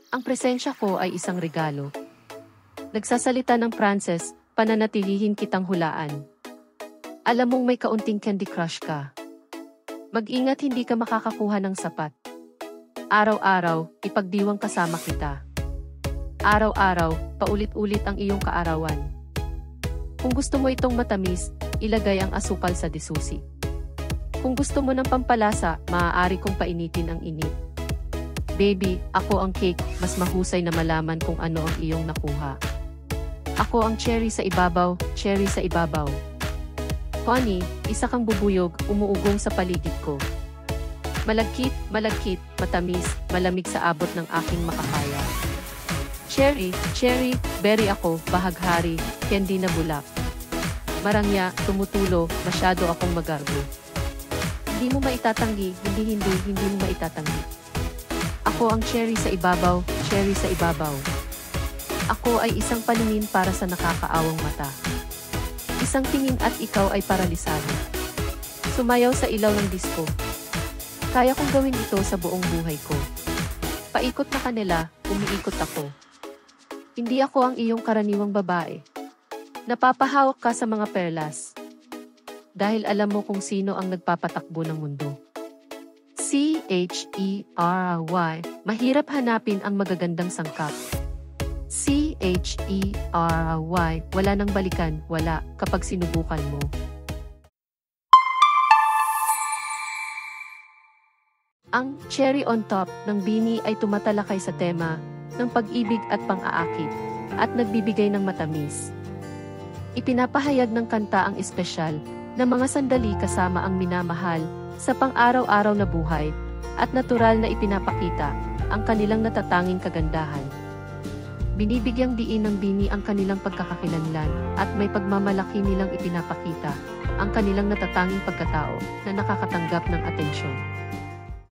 Ang presensya ko ay isang regalo. Nagsasalita ng Pranses, pananatilihin kitang hulaan. Alam mong may kaunting candy crush ka. Mag-ingat hindi ka makakakuha ng sapat. Araw-araw, ipagdiwang kasama kita. Araw-araw, paulit-ulit ang iyong kaarawan. Kung gusto mo itong matamis, ilagay ang asukal sa disusi. Kung gusto mo ng pampalasa, maaari kong painitin ang init. Baby, ako ang cake, mas mahusay na malaman kung ano ang iyong nakuha. Ako ang cherry sa ibabaw, cherry sa ibabaw. Honey, isa kang bubuyog, umuugong sa paligid ko. Malagkit, malagkit, matamis, malamig sa abot ng aking makakaya. Cherry, cherry, berry ako, bahaghari, candy na bulak. Marangya, tumutulo, masyado akong magarbo. Hindi mo maitatanggi, hindi mo maitatanggi. Ako ang cherry sa ibabaw, cherry sa ibabaw. Ako ay isang paningin para sa nakakaawang mata. Isang tingin at ikaw ay paralisado. Sumayaw sa ilaw ng disco. Kaya kong gawin ito sa buong buhay ko. Paikot na kanila, umiikot ako. Hindi ako ang iyong karaniwang babae. Napapahawak ka sa mga perlas. Dahil alam mo kung sino ang nagpapatakbo ng mundo. C-H-E-R-Y. Mahirap hanapin ang magagandang sangkap. C-H-E-R-Y. Wala nang balikan, wala, kapag sinubukan mo. Ang cherry on top ng Bini ay tumatalakay sa tema ng pag-ibig at pang-aakit, at nagbibigay ng matamis. Ipinapahayag ng kanta ang espesyal na mga sandali kasama ang minamahal sa pang-araw-araw na buhay, at natural na ipinapakita ang kanilang natatanging kagandahan. Binibigyang diin ng Bini ang kanilang pagkakakilanlan, at may pagmamalaki nilang ipinapakita ang kanilang natatanging pagkatao na nakakatanggap ng atensyon.